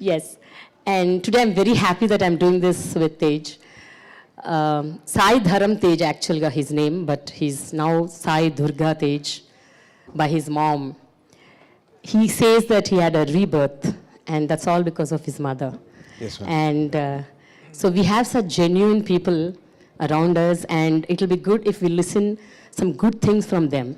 Yes. And today I'm very happy that I'm doing this with Tej. Sai Dharam Tej, actually, his name, but he's now Sai Durgha Tej by his mom. He says that he had a rebirth, and that's all because of his mother. Yes, ma'am. And so we have such genuine people around us, and it'll be good if we listen some good things from them.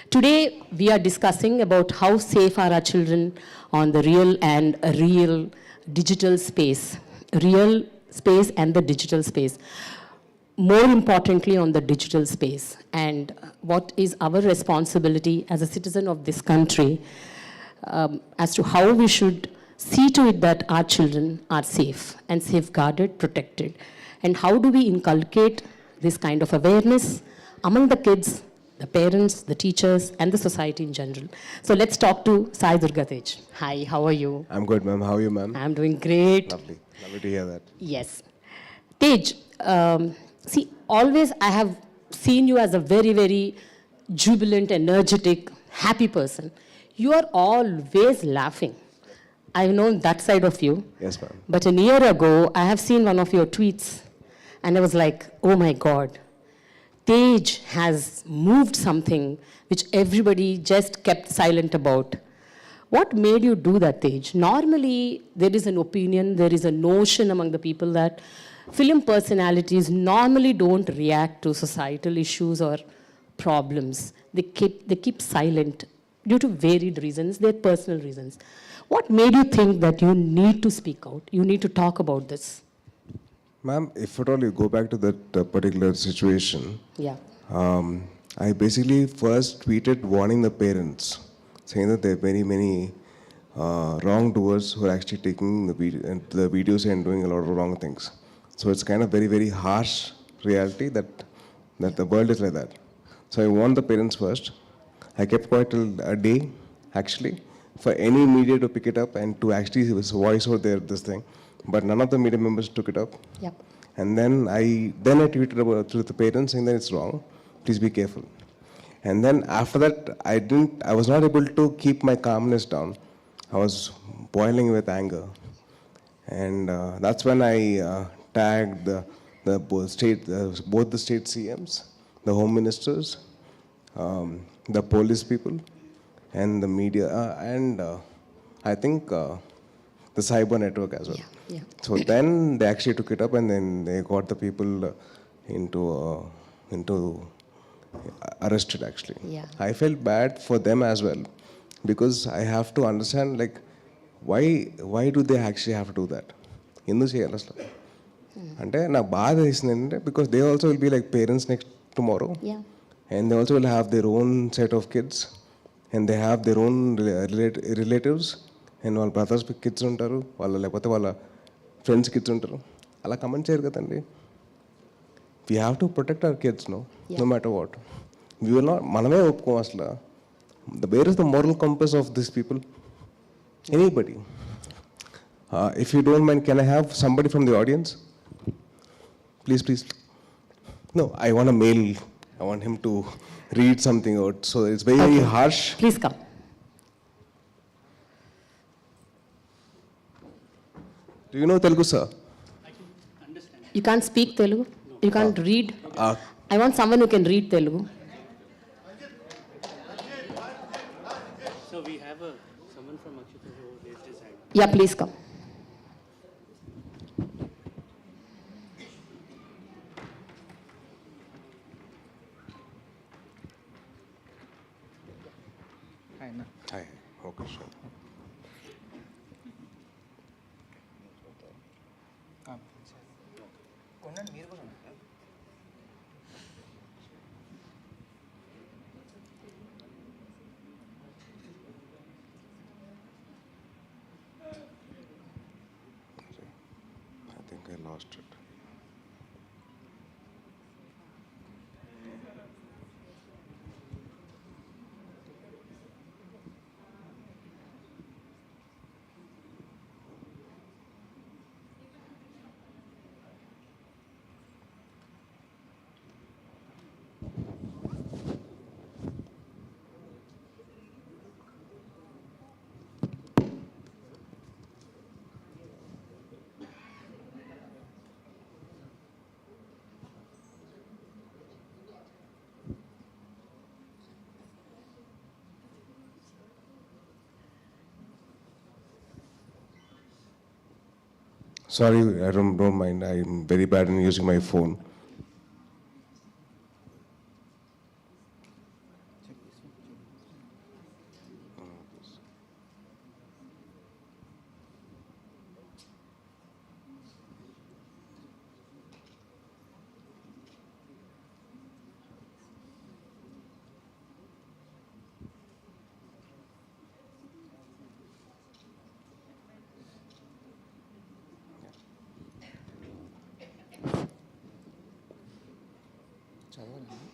Today, we are discussing about how safe are our children on the real and a real digital space. Real space and the digital space. More importantly, on the digital space. And what is our responsibility as a citizen of this country as to how we should see to it that our children are safe and safeguarded, protected. And how do we inculcate this kind of awareness among the kids, the parents, the teachers, and the society in general. So let's talk to Sai Durgha Tej. Hi, how are you? I'm good, ma'am. How are you, ma'am? I'm doing great. Lovely. Lovely to hear that. Yes. Tej, see, always I have seen you as a very, very jubilant, energetic, happy person. You are always laughing. I've known that side of you. Yes, ma'am. But a year ago, I have seen one of your tweets, and I was like, oh my God. Tej has moved something which everybody just kept silent about. What made you do that, Tej? Normally, there is an opinion, there is a notion among the people that film personalities normally don't react to societal issues or problems. They keep silent due to varied reasons, their personal reasons. What made you think that you need to speak out, you need to talk about this? Ma'am, if at all you go back to that particular situation, Yeah. I basically first tweeted warning the parents, saying that there are many wrongdoers who are actually taking the videos and doing a lot of wrong things. So it's kind of very harsh reality that the world is like that. So I warned the parents first. I kept quiet till a day, actually, for any media to pick it up and to actually voice out this thing. But none of the media members took it up. Yep. And then I tweeted about to the parents saying that it's wrong. Please be careful. And then after that, I was not able to keep my calmness down. I was boiling with anger. And that's when I tagged both the state CMs, the home ministers, the police people, and the media, and I think the cyber network as well. Yeah. So then they actually took it up, and then they got the people into arrested actually. Yeah. I felt bad for them as well, because I have to understand, like, why do they actually have to do that? Endu cheyali asalu ante na baadha isindi, because they also will be like parents next tomorrow. Yeah. And they also will have their own set of kids, and they have their own relatives, and వాళ్ళ brothers kids ఉంటారు, లేకపోతే వాళ్ళ friends kids ఉంటారు. అలా comment చేయరు కదండి. We have to protect our kids, no matter what. We will not, మనమే ఒప్పుకోం అసలు. Where is the moral compass of this people? Anybody. If you don't mind, can I have somebody from the audience? Please. No, I want a mail. I want him to read something out. So it's very harsh. Please come. Do you know Telugu, sir? I can understand. You can't speak Telugu? You can't read? I want someone who can read Telugu. So we have someone from Akshita who raised his hand. Yeah, please come. Hi. Okay, sure. I think I lost it. Sorry, I don't mind. I'm very bad in using my phone.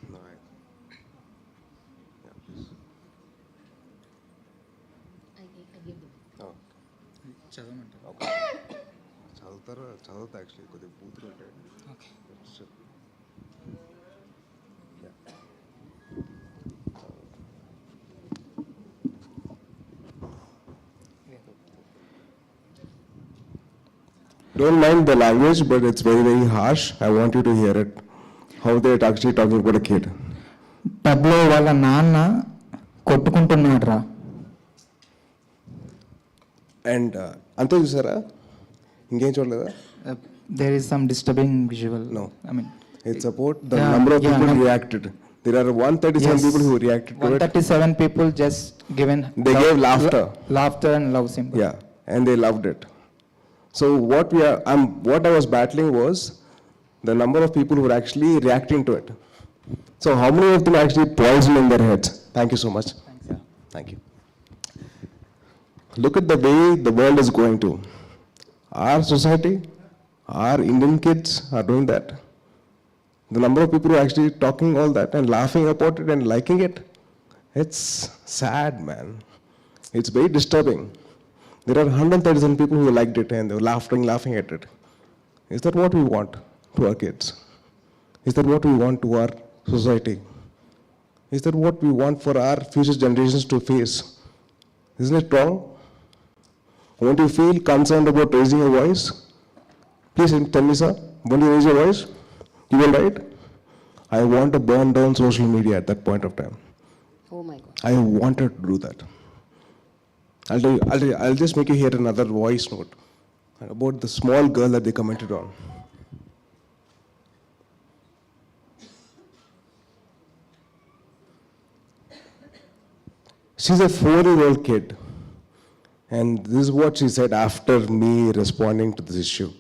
No, yeah, please. Oh. Okay. చదువుతా actually కొద్దిగా బూతులు ఉంటాయి. Don't mind the language, but it's very, very harsh. I want you to hear it. How they're actually talking about a kid. పబ్లో వాళ్ళ నాన్న కొట్టుకుంటున్నాడు రా. And అంతా చూసారా? ఇంకేం చూడలేదా? There is some disturbing visual. No. I mean, It's about the Yeah, number of yeah, people no. who reacted. There are 137 yes, people who reacted to it. 137 people just given They gave laughter. Laughter and love symbol. Yeah, and they loved it. So what I was battling was the number of people who were actually reacting to it. So how many of them actually poisoned in their heads? Thank you so much. Yeah, thank you. Look at the way the world is going to. Our society, our Indian kids are doing that. The number of people who are actually talking all that and laughing about it and liking it, it's sad, man. It's very disturbing. There are 137 people who liked it and they were laughing at it. Is that what we want to our kids? Is that what we want to our society? Is that what we want for our future generations to face? Isn't it wrong? Won't you feel concerned about raising your voice? Please tell me, sir, won't you raise your voice? You will, right? I want to burn down social media at that point of time. Oh my God. I wanted to do that. I'll just make you hear another voice note about the small girl that they commented on. She's a 4-year-old kid. And this is what she said after me responding to this issue.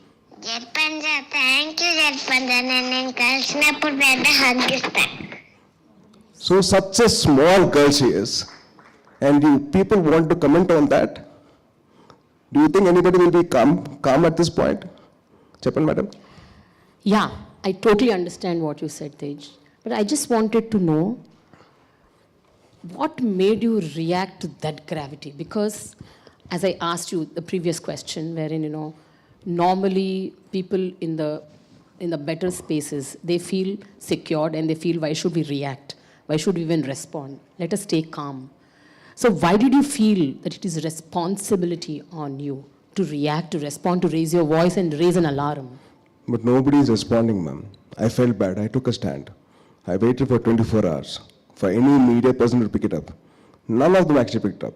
జడ్పంజా thank you జడ్పంజా నేను కలిసినప్పుడు పెద్ద hug ఇస్తా. So such a small girl she is. And you people want to comment on that? Do you think anybody will be calm at this point? Chappan, madam? Yeah, I totally understand what you said, Tej. But I just wanted to know what made you react to that gravity? Because as I asked you the previous question, wherein, normally people in the better spaces, they feel secured and they feel, why should we react? Why should we even respond? Let us stay calm. So why did you feel that it is responsibility on you to react, to respond, to raise your voice and raise an alarm? But nobody is responding, ma'am. I felt bad. I took a stand. I waited for 24 hours for any media person to pick it up. None of them actually picked up.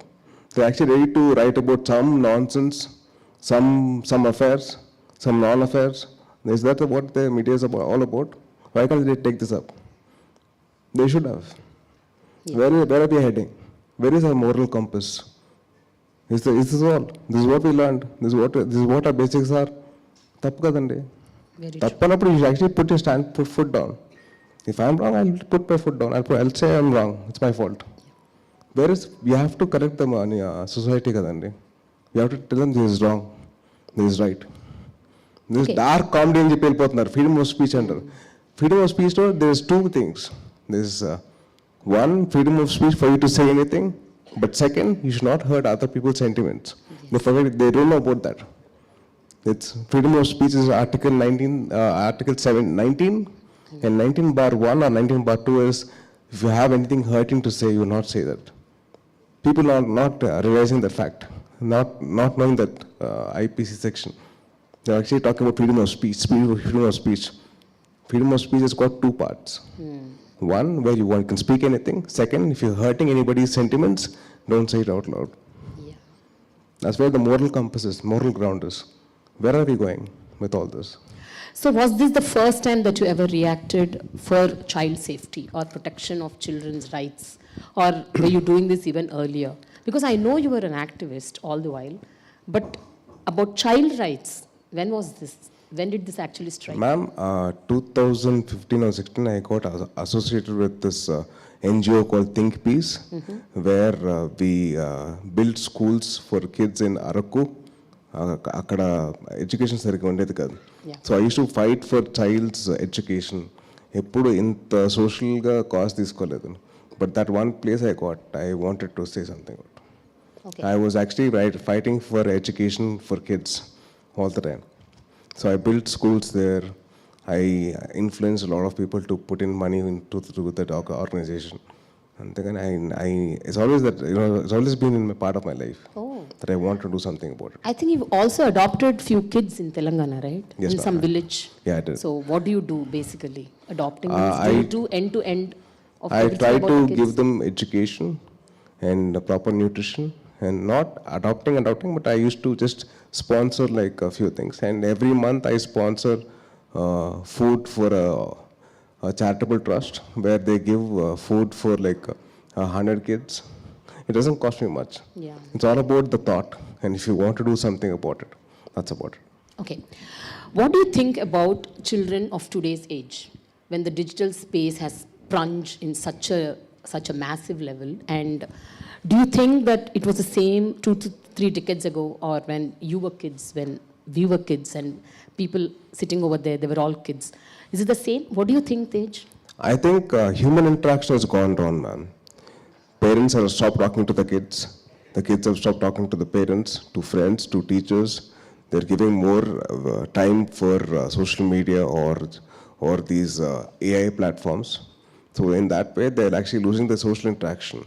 They're actually ready to write about some nonsense, some affairs, some non-affairs. Is that what the media is all about? Why can't they take this up? They should have. Yeah. Where are we heading? Where is our moral compass? Is this all? This is what we learned. This is what our basics are. Tappu kadandi. Very true. Tappanappudu you should actually put foot down. If I'm wrong, I'll put my foot down. I'll say I'm wrong. It's my fault. Whereas we have to correct the society kadandi. We have to tell them this is wrong, this is right. This Okay. dark comedy అని చెప్పి వెళ్ళిపోతున్నారు. Freedom of speech అంటారు. Freedom of speech, there is two things. There is one, freedom of speech for you to say anything. But second, you should not hurt other people's sentiments. They don't know about that. It's freedom of speech is Article 19, Article 19, and 19(1) or 19(2) is if you have anything hurting to say, you will not say that. People are not realizing that fact, not knowing that IPC section. They're actually talking about freedom of speech. Freedom of speech. Freedom of speech has got two parts. One, where you can speak anything. Second, if you're hurting anybody's sentiments, don't say it out loud. Yeah. That's where the moral compass is, moral ground is. where are we going with all this? So was this the first time that you ever reacted for child safety or protection of children's rights? Or were you doing this even earlier? Because I know you were an activist all the while, but about child rights, when was this? When did this actually strike? Ma'am, 2015 or 16, I got associated with this NGO called Think Peace, where we built schools for kids in Araku. అక్కడ education సరిగ్గా ఉండేది కాదు. So I use to fight for child's education. ఎప్పుడు ఇంత సోషల్గా కాస్ట్ తీసుకోలేదు. But that one place I wanted to say something. I was actually fighting for education for kids all the time. So I built schools there. I influenced a lot of people to put in money into that organization. And then it's always that, it's always been in part of my life that I want to do something about it. I think you've also adopted few kids in Telangana, right? Yes, in some village. Yeah, I did. So what do you do basically? Adopting means do you do end to end of I everything try about to the kids? give them education and proper nutrition, and not adopting, but I used to just sponsor like a few things. And every month I sponsor food for a charitable trust where they give food for like 100 kids. It doesn't cost me much. Yeah. It's all about the thought, and if you want to do something about it, that's about it. Okay. What do you think about children of today's age when the digital space has plunged in such a massive level? And do you think that it was the same 2 to 3 decades ago, or when you were kids, when we were kids, and people sitting over there, they were all kids? Is it the same? What do you think, Tej? I think human interaction has gone wrong, man. Parents have stopped talking to the kids. The kids have stopped talking to the parents, to friends, to teachers. They're giving more time for social media or these AI platforms. So in that way, they're actually losing the social interaction.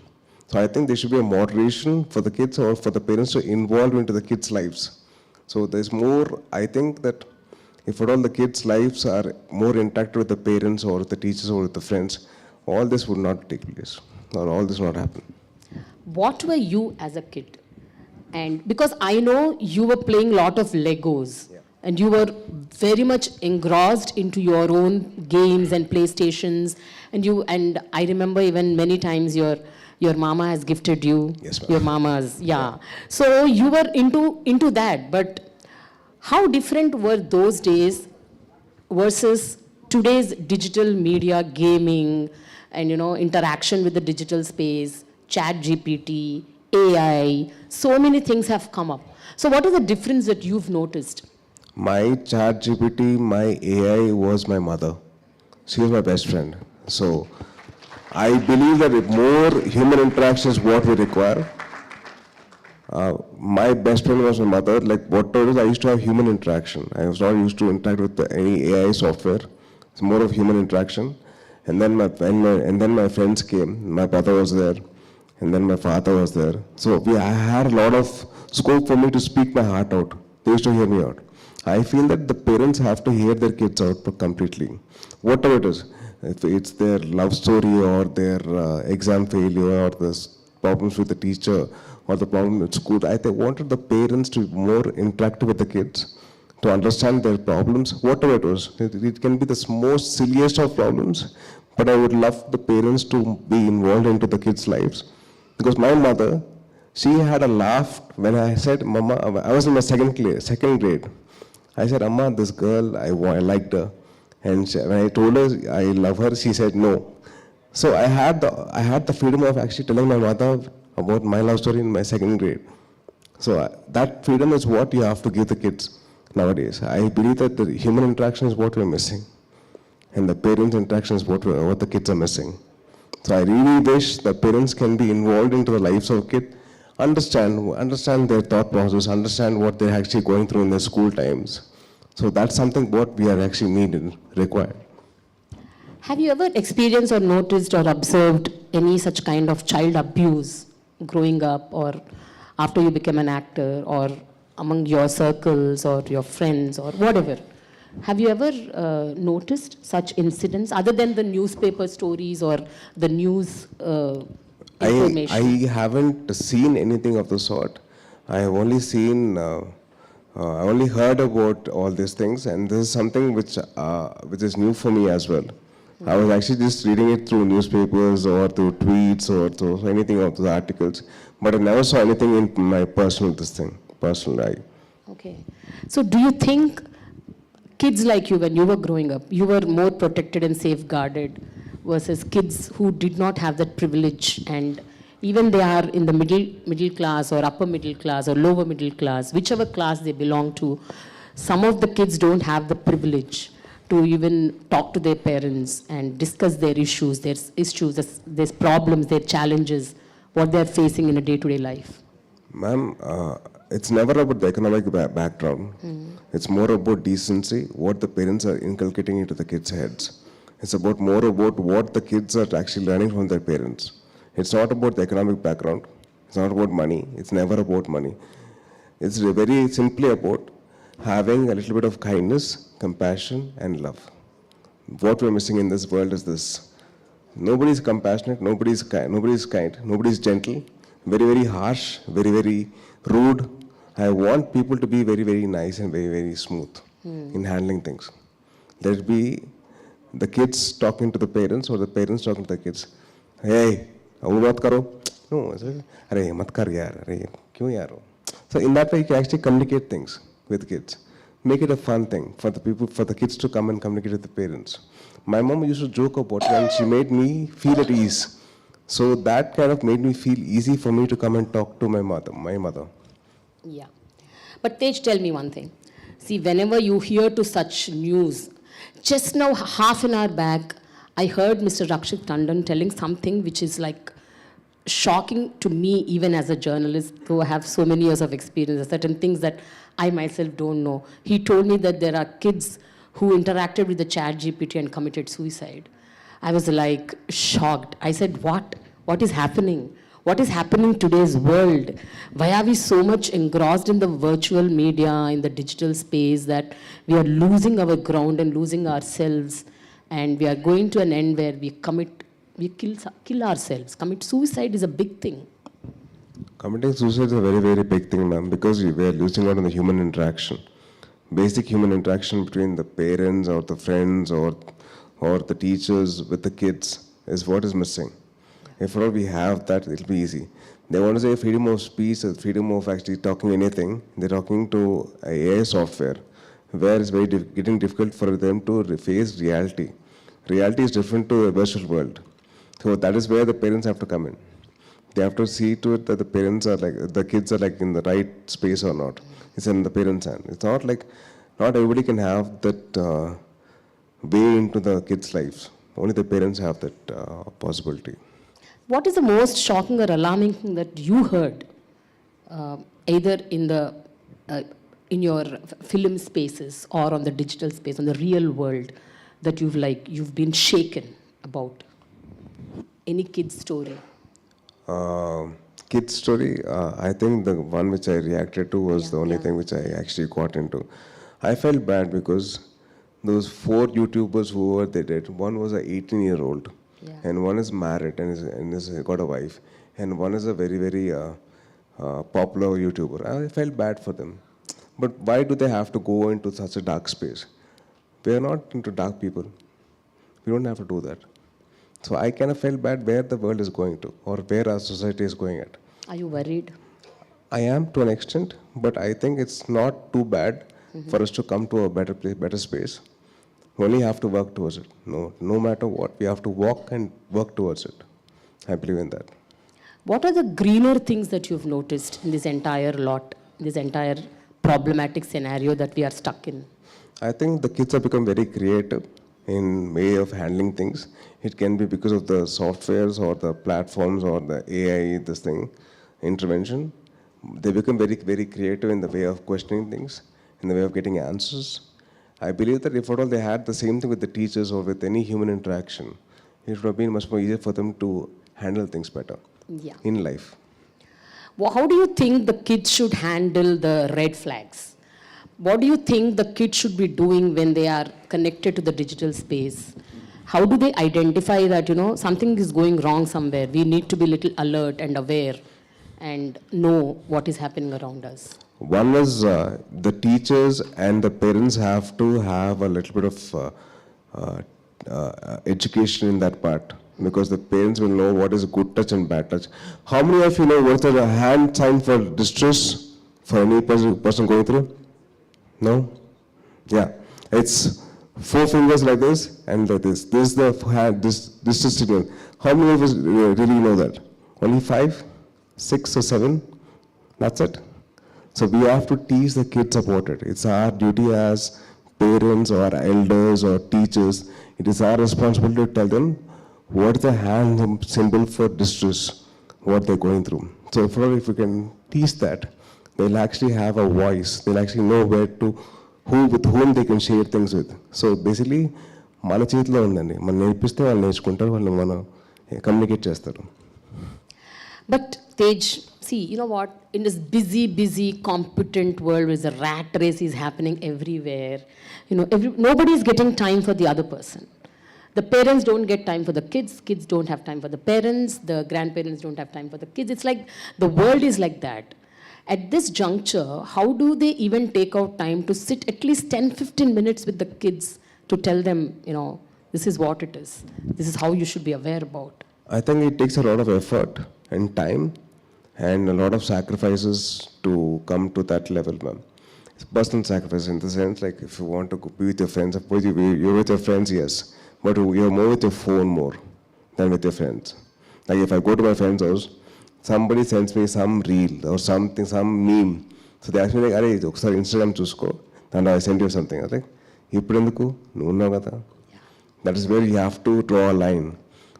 So I think there should be a moderation for the kids or for the parents to involve into the kids' lives. So there's more, I think that if at all the kids' lives are more interacted with the parents or with the teachers or with the friends, all this would not take place, or all this would not happen. What were you as a kid? And because I know you were playing a lot of Legos, and you were very much engrossed into your own games and PlayStations, and I remember even many times your mama has gifted you. Yes, ma'am. Your mamas, yeah. So you were into that, but how different were those days versus today's digital media, gaming, and interaction with the digital space, chat GPT, AI, so many things have come up. So what is the difference that you've noticed? My chat GPT, my AI was my mother. She was my best friend. So I believe that if more human interaction is what we require. My best friend was my mother. Like whatever, I used to have human interaction. I was not used to interact with any AI software. It's more of human interaction. And then my friends came. My brother was there, and then my father was there. So I had a lot of scope for me to speak my heart out. They used to hear me out. I feel that the parents have to hear their kids out completely, whatever it is. If it's their love story or their exam failure or the problems with the teacher or the problem at school, I wanted the parents to be more interactive with the kids, to understand their problems, whatever it was. It can be the most silliest of problems, but I would love the parents to be involved into the kids' lives. Because my mother, she had a laugh when I said, Mama, I was in my second grade. I said, Amma, this girl, I liked her. And when I told her I love her, she said no. So I had the freedom of actually telling my mother about my love story in my second grade. So that freedom is what you have to give the kids nowadays. I believe that the human interaction is what we're missing, and the parents' interaction is what the kids are missing. So I really wish the parents can be involved into the lives of kids, understand their thought process, understand what they're actually going through in their school times. So that's something what we are actually required. Have you ever experienced or noticed or observed any such kind of child abuse growing up, or after you became an actor, or among your circles or your friends or whatever? Have you ever noticed such incidents other than the newspaper stories or the news information? I haven't seen anything of the sort. I have only seen I only heard about all these things, and this is something which is new for me as well. I was actually just reading it through newspapers or through tweets or through anything of the articles, but I never saw anything in my personal life. Okay. So do you think kids like you, when you were growing up, you were more protected and safeguarded versus kids who did not have that privilege, and even they are in the middle class or upper middle class or lower middle class, whichever class they belong to, some of the kids don't have the privilege to even talk to their parents and discuss their issues, their problems, their challenges, what they're facing in a day-to-day life. Ma'am, it's never about the economic background. It's more about decency, what the parents are inculcating into the kids' heads. It's more about what the kids are actually learning from their parents. It's not about the economic background. It's not about money. It's never about money. It's very simply about having a little bit of kindness, compassion, and love. What we're missing in this world is this. Nobody is compassionate, nobody is kind, nobody is gentle, very, very harsh, very, very rude. I want people to be very, very nice and very, very smooth in handling things. Let it be the kids talking to the parents or the parents talking to the kids. Hey, aur mat karo. No, arey mat kar yaar, arey kyun yaar? So in that way you can actually communicate things with kids. Make it a fun thing for the kids to come and communicate with the parents. My mom used to joke about it and she made me feel at ease. So that kind of made me feel easy for me to come and talk to my mother. Yeah. But Tej, tell me one thing. See, whenever you hear to such news, just now half an hour back, I heard Mr. Rakshit Tandon telling something which is like shocking to me even as a journalist, though I have so many years of experience, certain things that I myself don't know. He told me that there are kids who interacted with the chat GPT and committed suicide. I was like shocked. I said, what? What is happening? What is happening in today's world? Why are we so much engrossed in the virtual media, in the digital space, that we are losing our ground and losing ourselves, and we are going to an end where we kill ourselves. Commit suicide is a big thing. Committing suicide is a very, very big thing, ma'am, because we are losing out on the human interaction. Basic human interaction between the parents or the friends or the teachers with the kids is what is missing. If all we have that, it'll be easy. They want to say freedom of speech, freedom of actually talking anything. They're talking to AI software, where it's getting difficult for them to face reality. Reality is different to a virtual world. So that is where the parents have to come in. They have to see to it that the parents are the kids are in the right space or not. It's in the parents' hand. It's not like, not everybody can have that way into the kids' lives. Only the parents have that possibility. What is the most shocking or alarming thing that you heard, either in your film spaces or on the digital space, on the real world, that you've been shaken about? Any kid's story? Kids story, I think the one which I reacted to was the only thing which I actually got into. I felt bad because those 4 YouTubers who were they did, one was an 18-year-old, and one is married and is got a wife, and one is a very, very popular YouTuber. I felt bad for them. But why do they have to go into such a dark space? We are not into dark people. We don't have to do that. So I kind of felt bad where the world is going to, or where our society is going at. Are you worried? I am to an extent, but I think it's not too bad for us to come to a better place, better space. We only have to work towards it. No matter what, we have to walk and work towards it. I believe in that. What are the greener things that you've noticed in this entire problematic scenario that we are stuck in? I think the kids have become very creative in way of handling things. It can be because of the softwares or the platforms or the AI, intervention. They become very, very creative in the way of questioning things, in the way of getting answers. I believe that if at all they had the same thing with the teachers or with any human interaction, it would have been much more easier for them to handle things better in life. Well, how do you think the kids should handle the red flags? What do you think the kids should be doing when they are connected to the digital space? How do they identify that, something is going wrong somewhere? We need to be a little alert and aware and know what is happening around us. One is the teachers and the parents have to have a little bit of education in that part, because the parents will know what is good touch and bad touch. How many of you know what's a hand sign for distress for any person going through? No? Yeah. It's 4 fingers like this and like this. This is the hand, this is signal. How many of us really know that? Only 5, 6 or 7? That's it. So we have to teach the kids about it. It's our duty as parents or elders or teachers. It is our responsibility to tell them what is the hand symbol for distress, what they're going through. So if we can teach that, they'll actually have a voice. They'll actually know with whom they can share things with. So basically, మన చేతిలో ఉందండి. మనం నేర్పిస్తే వాళ్ళు నేర్చుకుంటారు, వాళ్ళు మనం communicate చేస్తారు. But Tej, see, you know what? In this busy, competent world, where the rat race is happening everywhere, you know, nobody is getting time for the other person. The parents don't get time for the kids don't have time for the parents, the grandparents don't have time for the kids. It's like the world is like that. At this juncture, how do they even take out time to sit at least 10-15 minutes with the kids to tell them, you know, this is what it is. This is how you should be aware about. I think it takes a lot of effort and time and a lot of sacrifices to come to that level, ma'am. It's personal sacrifice in the sense, like if you want to be with your friends, of course you're with your friends, yes, but you're more with your phone more than with your friends. Like if I go to my friend's house, somebody sends me some reel or something, some meme. So they ask me like, "Arey, ఒకసారి Instagram చూసుకో, and I send you something." I was like, ఇప్పుడు ఎందుకు? నువ్వు ఉన్నావు కదా. That is where you have to draw a line.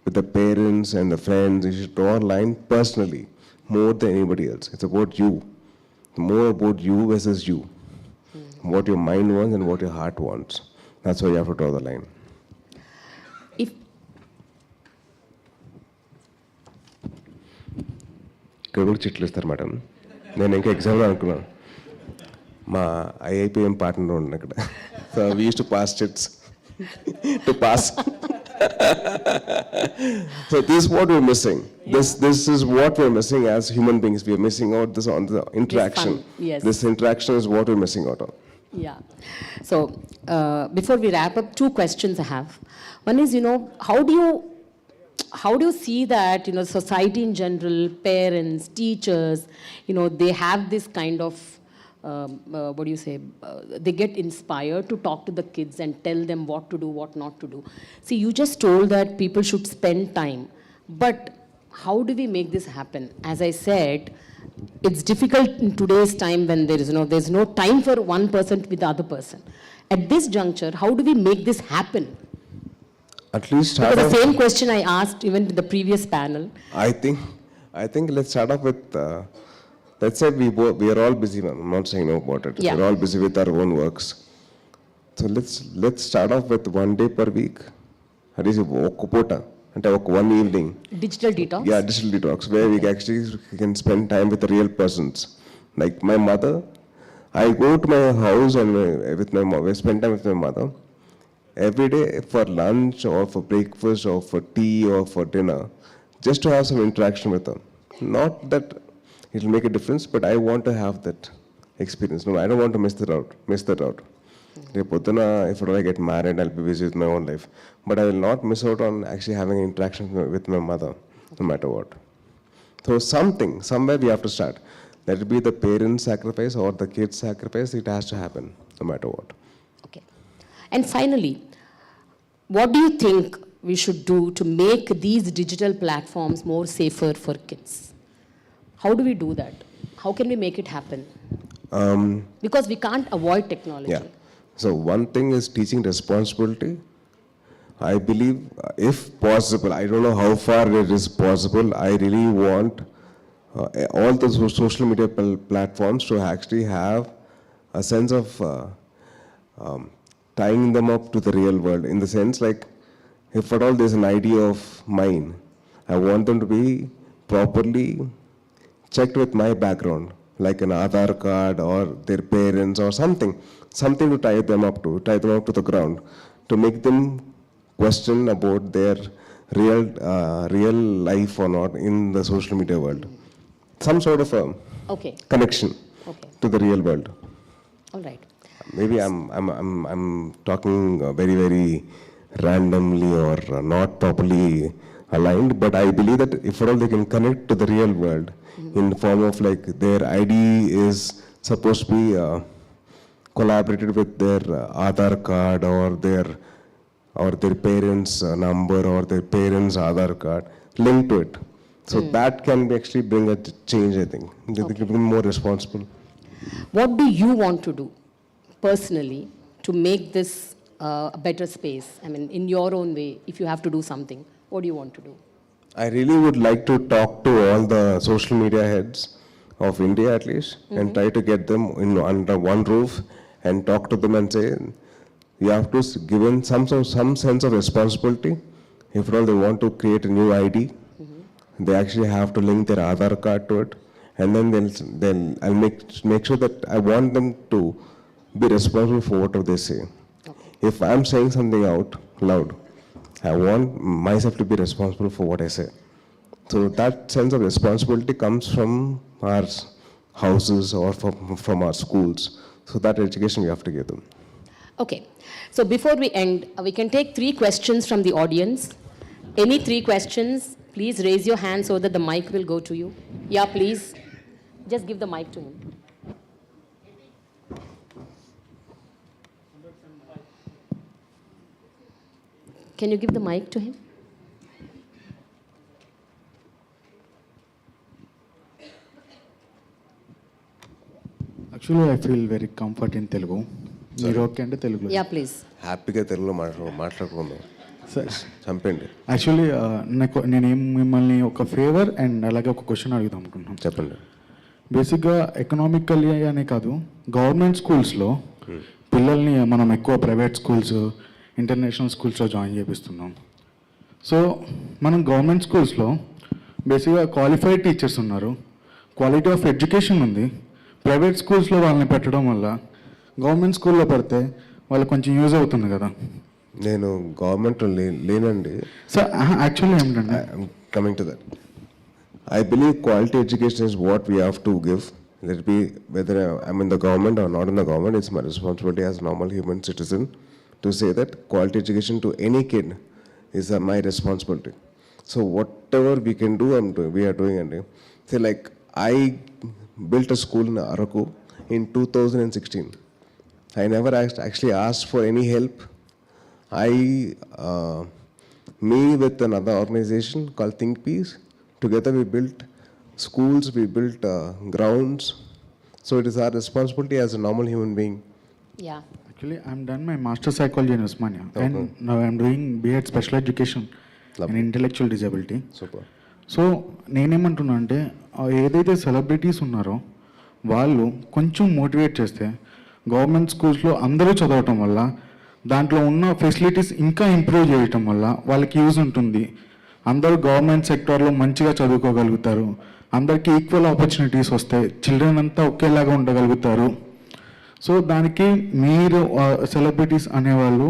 With the parents and the friends, you should draw a line personally, more than anybody else. It's about you. More about you versus you. What your mind wants and what your heart wants. That's why you have to draw the line. If ఇక్కడ కూడా చిట్లు ఇస్తారు madam. నేను ఇంకా ఎగ్జామ్లో అనుకున్నాను. మా ఐఐపిఎం partner ఉండే అక్కడ. So we use to pass chits to pass. So this is what we're missing. Yeah. This is what we're missing as human beings. We're missing out this on the interaction. Yes. This interaction is what we're missing out on. Yeah. So before we wrap up, 2 questions I have. One is, you know, how do you see that, you know, society in general, parents, teachers, you know, they have this kind of, what do you say, they get inspired to talk to the kids and tell them what to do, what not to do. See, you just told that people should spend time, but how do we make this happen? As I said, it's difficult in today's time when there's no time for one person with the other person. At this juncture, how do we make this happen? At least start Because off, the same question I asked even in the previous panel. I think let's start off with let's say we are all busy, ma'am. I'm not saying no about it. Yeah. We're all busy with our own works. So let's start off with 1 day per week. That is one evening. Digital detox? Yeah, digital detox, where we actually can spend time with the real persons. Like my mother, I go to my house and with my mom, I spend time with my mother. Every day for lunch or for breakfast or for tea or for dinner, just to have some interaction with them. Not that it will make a difference, but I want to have that experience. No, I don't want to miss that out. If I get married, I'll be busy with my own life. But I will not miss out on actually having an interaction with my mother, no matter what. So somewhere we have to start. Let it be the parents' sacrifice or the kids' sacrifice, it has to happen, no matter what. Okay. And finally, what do you think we should do to make these digital platforms more safer for kids? How do we do that? How can we make it happen? Because we can't avoid technology. Yeah. So one thing is teaching responsibility. I believe, if possible, I don't know how far it is possible, I really want all the social media platforms to actually have a sense of tying them up to the real world. In the sense, like, if at all there's an idea of mine, I want them to be properly checked with my background, like an Aadhaar card or their parents or something to tie them up to the ground, to make them question about their real life or not in the social media world. Some sort of a Okay. connection. Okay. to the real world. All right. Maybe I'm talking very very randomly or not properly aligned, but I believe that if at all they can connect to the real world in the form of like their ID is supposed to be collaborated with their Aadhaar card or their parents' number or their parents' Aadhaar card linked to it. So that can be actually bring a change, I think. They become more responsible. What do you want to do personally to make this a better space? I mean, in your own way, if you have to do something, what do you want to do? I really would like to talk to all the social media heads of India at least and try to get them under one roof and talk to them and say, you have to give in some sense of responsibility. If at all they want to create a new ID, they actually have to link their Aadhaar card to it, and then I'll make sure that I want them to be responsible for whatever they say. If I'm saying something out loud, I want myself to be responsible for what I say. So that sense of responsibility comes from our houses or from our schools. So that education we have to give them. Okay. So before we end, we can take 3 questions from the audience. Any 3 questions, please raise your hand so that the mic will go to you. Yeah, please. Just give the mic to him. Can you give the mic to him? Actually, I feel very comfort in Telugu. మీరు okay అంటే తెలుగులో. Yeah, please. హ్యాపీగా తెలుగులో మాట్లాడుకుందాం. చంపండి. Actually నేను మిమ్మల్ని ఒక ఫేవర్ అండ్ అలాగే ఒక క్వశ్చన్ అడుగుదాం అనుకుంటున్నాను. చెప్పండి. బేసిక్గా ఎకనామికల్లీ అనే కాదు, గవర్నమెంట్ స్కూల్స్లో పిల్లల్ని మనం ఎక్కువ ప్రైవేట్ స్కూల్స్, ఇంటర్నేషనల్ స్కూల్స్లో జాయిన్ చేపిస్తున్నాం. సో మనం గవర్నమెంట్ స్కూల్స్లో బేసిక్గా క్వాలిఫైడ్ టీచర్స్ ఉన్నారు, క్వాలిటీ ఆఫ్ ఎడ్యుకేషన్ ఉంది. ప్రైవేట్ స్కూల్స్లో వాళ్ళని పెట్టడం వల్ల గవర్నమెంట్ స్కూల్లో పెడితే వాళ్ళకి కొంచెం యూజ్ అవుతుంది కదా. నేను గవర్నమెంట్లో లేనండి. సార్ యాక్చువల్లీ ఏమిటండి, coming to that, I believe quality education is what we have to give. Let it be whether I'm in the government or not in the government, it's my responsibility as a normal human citizen to say that quality education to any kid is my responsibility. So whatever we can do, we are doing. And say like I built a school in Araku in 2016. I never actually asked for any help. Me with another organization called Think Peace, together we built schools, we built grounds. So it is our responsibility as a normal human being. Yeah. actually I'm done my master psychology in Osmania and now I'm doing B8 special education in intellectual disability. Super. So నేనేమంటున్నా అంటే ఏదైతే celebrities ఉన్నారో వాళ్ళు కొంచెం motivate చేస్తే government స్కూల్స్లో అందరూ చదవటం వల్ల దాంట్లో ఉన్న ఫెసిలిటీస్ ఇంకా ఇంప్రూవ్ చేయటం వల్ల వాళ్ళకి యూజ్ ఉంటుంది. అందరూ గవర్నమెంట్ సెక్టార్లో మంచిగా చదువుకోగలుగుతారు, అందరికీ ఈక్వల్ ఆపర్చునిటీస్ వస్తాయి, చిల్డ్రన్ అంతా ఒకేలాగా ఉండగలుగుతారు. సో దానికి మీరు సెలబ్రిటీస్ అనేవాళ్ళు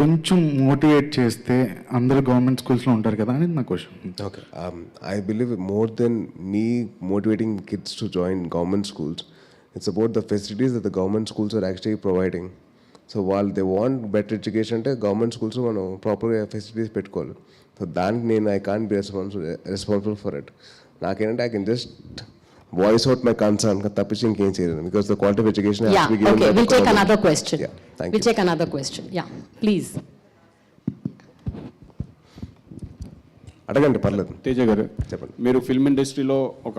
కొంచెం మోటివేట్ చేస్తే అందరూ గవర్నమెంట్ స్కూల్స్లో ఉంటారు కదా అనేది నా question. Okay. I believe more than me motivating kids to join government schools, it's about the facilities that the government schools are actually providing. So while they want better education, అంటే government schools మనం ప్రాపర్గా facilities పెట్టుకోవాలి. So దానికి నేను I can't be responsible for it. నాకేంటంటే I can just voice out my concern, తప్పించి ఇంకేం చేయలేదు. Because the quality of education has to be given by the We'll take government. another question. Yeah, thank We'll you. take another question. Yeah, please. అడగండి, పర్లేదు. తేజ గారు, చెప్పండి. మీరు film ఇండస్ట్రీలో ఒక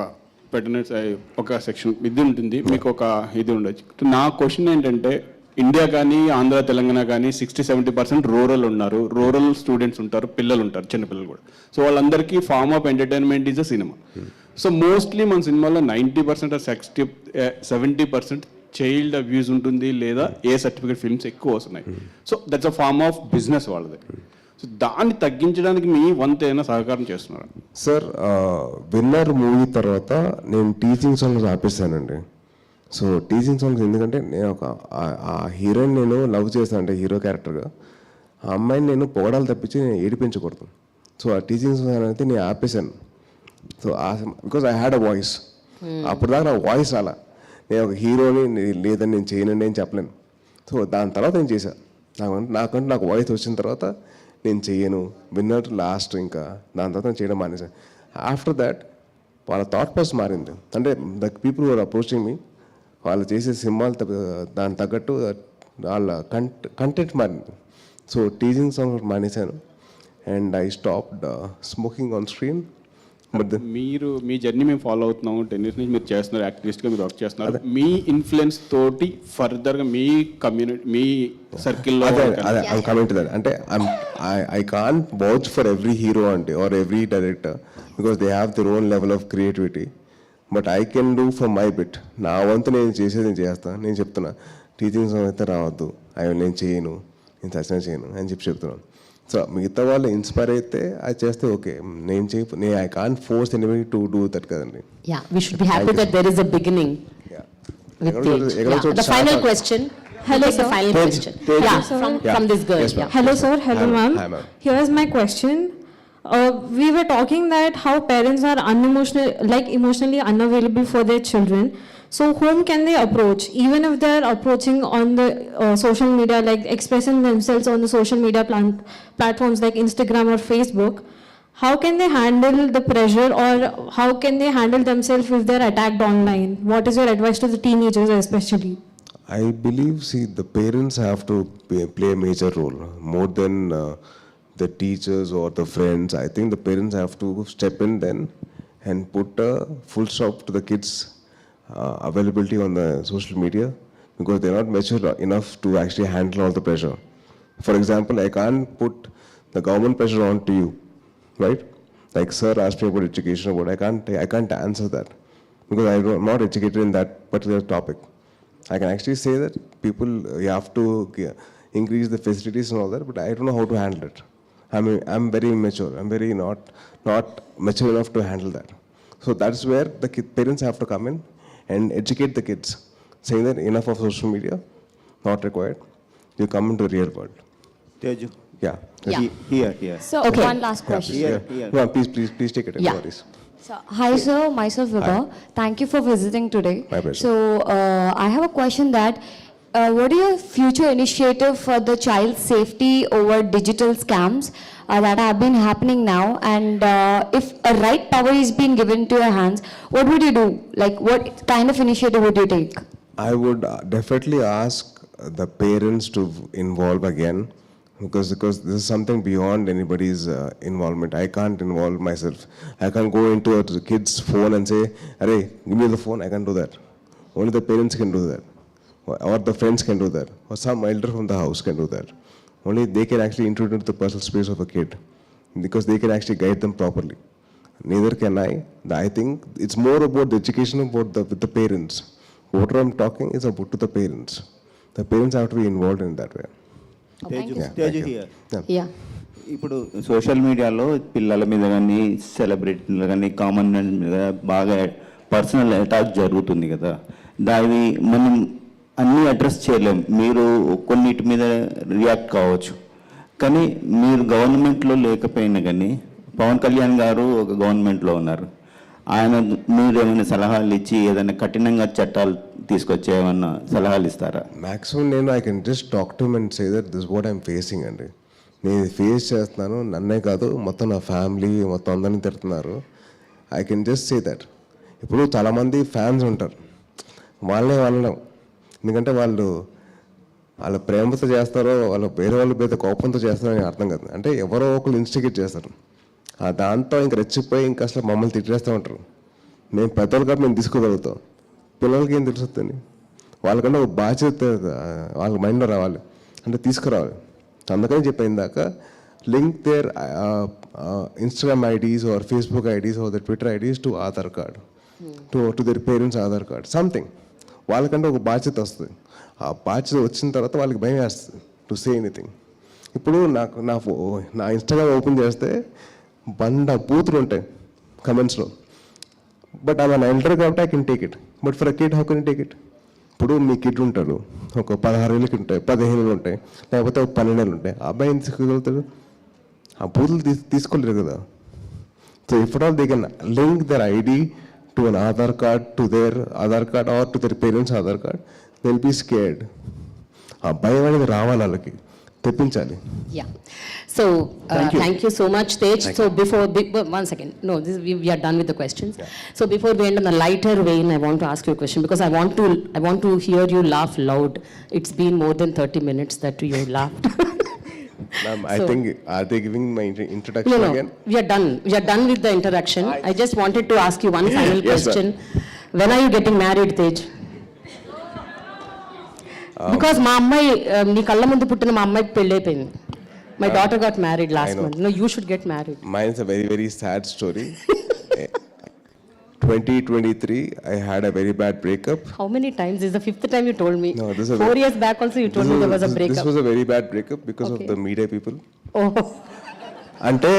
ఒక సెక్షన్ ఇది ఉంటుంది, మీకు ఒక ఇది ఉండొచ్చు. నా క్వశ్చన్ ఏంటంటే, ఇండియా కానీ ఆంధ్ర తెలంగాణ కానీ 60-70% రూరల్ ఉన్నారు, రూరల్ స్టూడెంట్స్ ఉంటారు, పిల్లలు ఉంటారు, చిన్నపిల్లలు కూడా. సో వాళ్ళందరికీ form of entertainment is a cinema. So mostly మన సినిమాలో 90% 70% చైల్డ్ అబ్యూస్ ఉంటుంది, లేదా ఏ సర్టిఫికేట్ ఫిల్మ్స్ ఎక్కువ వస్తున్నాయి. So that's a form of business వాళ్ళది. సో దాన్ని తగ్గించడానికి మీ వంత ఏమైనా సహకారం చేస్తున్నారు? సార్, విన్నర్ మూవీ తర్వాత నేను టీచింగ్ సాంగ్స్ ఆపేస్తానండి. సో టీచింగ్ సాంగ్స్ ఎందుకంటే నేను ఆ హీరోయిన్ నేను లవ్ చేస్తాను, అంటే హీరో క్యారెక్టర్గా ఆ అమ్మాయిని నేను పొగడాలి తప్పించి నేను ఏడిపించకూడదు. సో ఆ టీచింగ్ సాంగ్స్ అనేది నేను ఆపేశాను. So because I had a voice. అప్పుడు దాకా నా వాయిస్ అలా నేను ఒక హీరోని లేదని నేను చేయనండి అని చెప్పలేను. సో దాని తర్వాత నేను చేశాను. నాకు వాయిస్ వచ్చిన తర్వాత నేను చెయ్యను విన్నర్ లాస్ట్, ఇంకా దాని తర్వాత నేను చేయడం మానేశాను. ఆఫ్టర్ దాట్ వాళ్ళ థాట్ ప్రాసెస్ మారింది. అంటే the people are approaching me, వాళ్ళు చేసే సినిమాలు దాని తగ్గట్టు వాళ్ళ కంటెంట్ మారింది. సో టీచింగ్ సాంగ్ మానేశాను and I stopped smoking on screen. But మీరు మీ జర్నీ మేము ఫాలో అవుతున్నాము, 10 years నుంచి మీరు చేస్తున్నారు, యాక్టివిస్ట్గా మీరు వర్క్ చేస్తున్నారు. మీ ఇన్ఫ్లుయెన్స్ తోటి ఫర్దర్గా మీ కమ్యూనిటీ, మీ సర్కిల్లో I'm coming to that. అంటే I can't vouch for every hero or every director because they have their own level of creativity. But I can do for my bit. నా వంతు నేను చేసేది నేను చేస్తాను. నేను చెప్తున్నా టీచింగ్ సాంగ్ అయితే రావద్దు, నేను చేయను, నేను సచిన చేయను అని చెప్తున్నాను. సో మిగతా వాళ్ళు ఇన్స్పైర్ అయితే అది చేస్తే ఓకే, నేను I can't force anybody to do that కదండి. Yeah, we should be happy that there is a beginning with Tej. Yeah. The final question. Hello, Take the sir. final question. Yeah, from this girl. Yes, ma'am. Yeah. Hello, sir. Hello, Hi, ma'am. hi, ma'am. Here's my question. We were talking that how parents are emotionally unavailable for their children. So whom can they approach? Even if they are approaching on the social media, like expressing themselves on the social media platforms like Instagram or Facebook, how can they handle the pressure, or how can they handle themselves if they're attacked online? What is your advice to the teenagers especially? I believe, the parents have to play a major role more than the teachers or the friends. I think the parents have to step in then and put a full stop to the kids' availability on the social media because they're not mature enough to actually handle all the pressure. For example, I can't put the government pressure onto you, right? Like sir asked me about education, I can't answer that because I'm not educated in that particular topic. I can actually say that people, you have to increase the facilities and all that, but I don't know how to handle it. I'm very immature. I'm very not mature enough to handle that. So that's where the parents have to come in and educate the kids, saying that enough of social media, not required. You come into the real world. Teju. Yeah. Yeah. Here. So Okay. one last question. Here. No, please take it. Yeah. No worries. So, hi sir, myself Vibha. Thank you for visiting today. My pleasure. So I have a question that what is your future initiative for the child safety over digital scams that have been happening now? And if a right power is being given to your hands, what would you do? Like what kind of initiative would you take? I would definitely ask the parents to involve again because this is something beyond anybody's involvement. I can't involve myself. I can't go into a kid's phone and say, "Arey, give me the phone." I can't do that. Only the parents can do that, or the friends can do that, or some elder from the house can do that. Only they can actually intrude into the personal space of a kid because they can actually guide them properly. Neither can I. I think it's more about the education with the parents. What I'm talking is about to the parents. The parents have to be involved in that way. Teju, Yeah, Teju thank you. here. Yeah. ఇప్పుడు social మీడియాలో పిల్లల మీద కానీ సెలబ్రిటీల కానీ common man మీద బాగా personal attack జరుగుతుంది కదా, దాన్ని మనం అన్నీ అడ్రస్ చేయలేం. మీరు కొన్నిటి మీద రియాక్ట్ కావచ్చు, కానీ మీరు గవర్నమెంట్లో లేకపోయినా కానీ పవన్ కళ్యాణ్ గారు ఒక గవర్నమెంట్లో ఉన్నారు. ఆయన మీరు ఏమైనా సలహాలు ఇచ్చి ఏదైనా కఠినంగా చట్టాలు తీసుకొచ్చి ఏమన్నా సలహాలు ఇస్తారా? Maximum నేను I can just talk to him and say that this is what I'm facing అండి. నేను ఫేస్ చేస్తున్నాను, నన్నే కాదు మొత్తం నా ఫ్యామిలీ మొత్తం అందరినీ తిడుతున్నారు. I can just say that. ఇప్పుడు చాలామంది ఫ్యాన్స్ ఉంటారు, వాళ్ళనే వాళ్ళం, ఎందుకంటే వాళ్ళ ప్రేమతో చేస్తారో వాళ్ళ వేరే వాళ్ళ మీద కోపంతో చేస్తారో అని అర్థం కాదు. అంటే ఎవరో ఒకరు ఇన్స్టిగేట్ చేస్తారు, దాంతో ఇంక రెచ్చిపోయి ఇంకా అసలు మమ్మల్ని తిట్టేస్తూ ఉంటారు. మేము పెద్దలు కాబట్టి మేము తీసుకోగలుగుతాం, పిల్లలకి ఏం తెలుస్తుంది? వాళ్ళకంటే ఒక బాధ్యత వాళ్ళ మైండ్లో రావాలి, అంటే తీసుకురావాలి. అందుకని చెప్పిన దాకా link their Instagram IDs or Facebook IDs or the Twitter IDs to Aadhaar card, to their parents Aadhaar card, something. వాళ్ళకంటే ఒక బాధ్యత వస్తుంది. ఆ బాధ్యత వచ్చిన తర్వాత వాళ్ళకి భయం వేస్తుంది టు సే ఎనీథింగ్. ఇప్పుడు నాకు నా ఇన్స్టాగ్రామ్ ఓపెన్ చేస్తే బూతులు ఉంటాయి కమెంట్స్లో, బట్ ఆమె నా ఎల్డర్ కాబట్టి I can take it. But for a kid how can take it? ఇప్పుడు మీ కిడ్ ఉంటాడు, ఒక 16 ఏళ్ళకి ఉంటాయి, 15 ఏళ్ళు ఉంటాయి, లేకపోతే ఒక 12 ఏళ్ళు ఉంటాయి, ఆ అబ్బాయి ఏం తీసుకోగలుగుతాడు? ఆ బూతులు తీసుకోలేరు కదా. So if all they can link their ID to an Aadhaar card, to their Aadhaar card or to their parents' Aadhaar card, they'll be scared. ఆ భయం అనేది రావాలి వాళ్ళకి, తెప్పించాలి. Yeah. So, thank you so much, Tej. So, one second. No, we are done with the questions. Yeah. So, before we end on a lighter vein, I want to ask you a question because I want to hear you laugh loud. It's been more than 30 minutes that you laughed. Ma'am, I think, are they giving my introduction No, again? we are done. We are done with the interaction. I just wanted to ask you one final Yes, sir. question. When are you getting married, Tej? Because మా అమ్మాయి నీ కళ్ళ ముందు పుట్టిన మా అమ్మాయికి పెళ్ళి అయిపోయింది. My daughter got married last month. No, you should get married. Mine is a very, very sad story. 2023, I had a very bad breakup. How many times? This is the fifth time you told me. No, this is 4 years back also you told me there was a This breakup. was a very bad breakup because Okay. of the media people. Oh. అంటే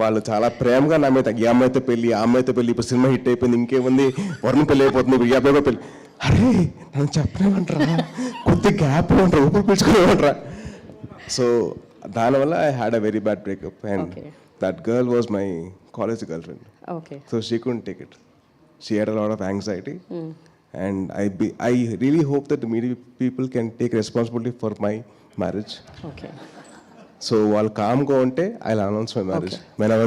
వాళ్ళు చాలా ప్రేమగా నా మీద, ఈ అమ్మాయితో పెళ్ళి, ఆ అమ్మాయితో పెళ్ళి, ఇప్పుడు సినిమా హిట్ అయిపోయింది, ఇంకేముంది, వరుణ్ పెళ్ళి అయిపోతుంది, ఇప్పుడు ఈ అబ్బాయి పెళ్ళి. అరే నన్ను చెప్పలేమంటారా, కొద్ది గ్యాప్ ఇవ్వంటారా, ఊపిరి పీల్చుకోలేమంటారా. సో దానివల్ల I had a very bad breakup and Okay. That girl was my college girl friend. Okay. So she couldn't take it. She had a lot of anxiety. And I really hope that the media people can take responsibility for my marriage. Okay. So while calm go unte, I'll announce my marriage. Okay. Whenever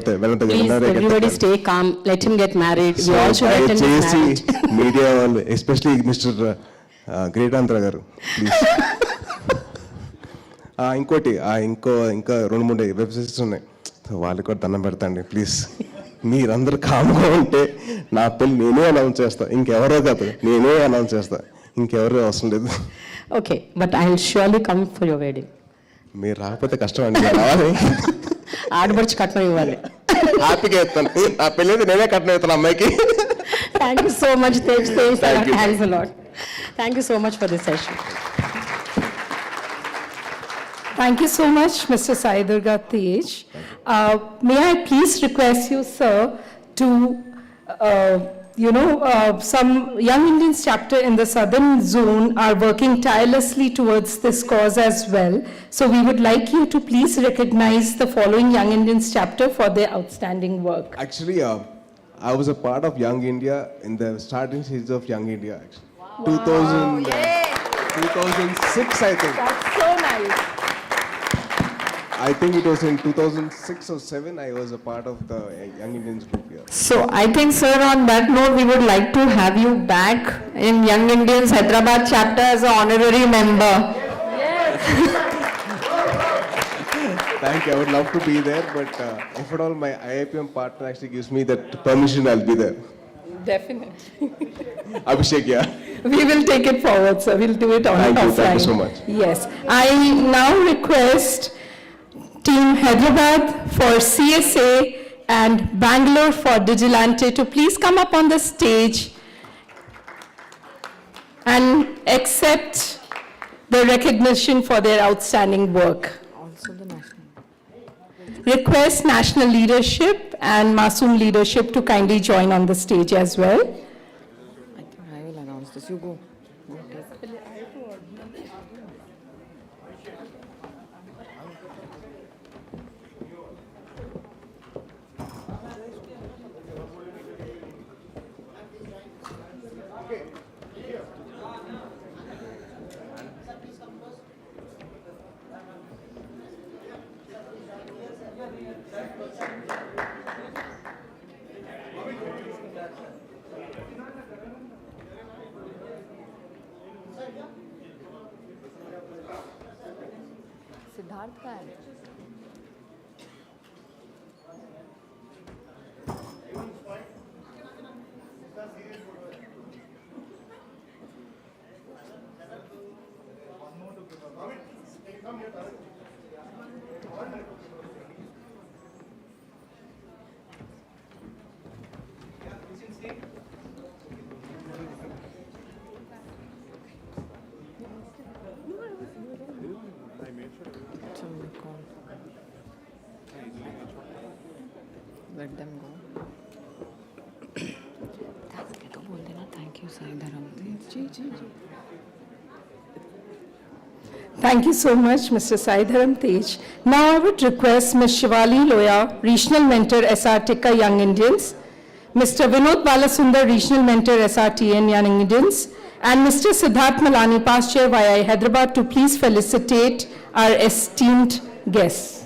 Please, everybody stay calm. Let him get married. We all should attend his marriage. Media వాళ్ళు, especially Mr. Great Andhra garu, please. ఇంకోటి ఇంకా 2-3 websites ఉన్నాయి, వాళ్ళకి కూడా దండం పెడతాండి please. మీరందరూ కామ్గా ఉంటే నా పెళ్ళి నేనే అనౌన్స్ చేస్తా, ఇంకెవరో కాదు, నేనే అనౌన్స్ చేస్తా, ఇంకెవరో అవసరం లేదు. Okay, but I will surely come for your wedding. మీరు రాకపోతే కష్టం అండి, రావాలి. ఆడబడిచి కట్నం ఇవ్వాలి. హ్యాపీగా ఇస్తాను, నా పెళ్ళి అయితే నేనే కట్నం ఇస్తాను అమ్మాయికి. Thank you so much, Tej. Thank you. Thanks a lot. Thank you so much for this session. Thank you so much, Mr. Sai Durgha Tej. May I please request you, sir, to, some Young Indians chapter in the southern zone are working tirelessly towards this cause as well. So we would like you to please recognize the following Young Indians chapter for their outstanding work. Actually, I was a part of Young India in the starting stages of Young India. Actually, 2006, I think. That's so nice. I think it was in 2006 or 7. I was a part of the Young Indians group here. So I think, sir, on that note, we would like to have you back in Young Indians Hyderabad chapter as an honorary member. Thank you. I would love to be there, but if at all my IIPM partner actually gives me that permission, I'll be there. Definitely. Abhishek, yeah. We will take it forward, sir. We'll do it on Thank you. offline. Thank you so much. Yes. I now request Team Hyderabad for CSA and Bangalore for Digilante to please come up on the stage and accept the recognition for their outstanding work. Request national leadership and Masoom leadership to kindly join on the stage as well. I will announce this. You go. Siddharth का है. Let them go. तो बोल देना thank you Sai धर्म तेज जी जी जी. Thank you so much, Mr. Sai Durgha Tej. Now I would request Ms. Shivali Loya, Regional Mentor, SR Tikka Young Indians, Mr. Vinod Balasundar, Regional Mentor, SRTN Young Indians, and Mr. Siddharth Malani, Past Chair YI Hyderabad, to please felicitate our esteemed guests.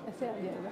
ऐसे आ जाएगा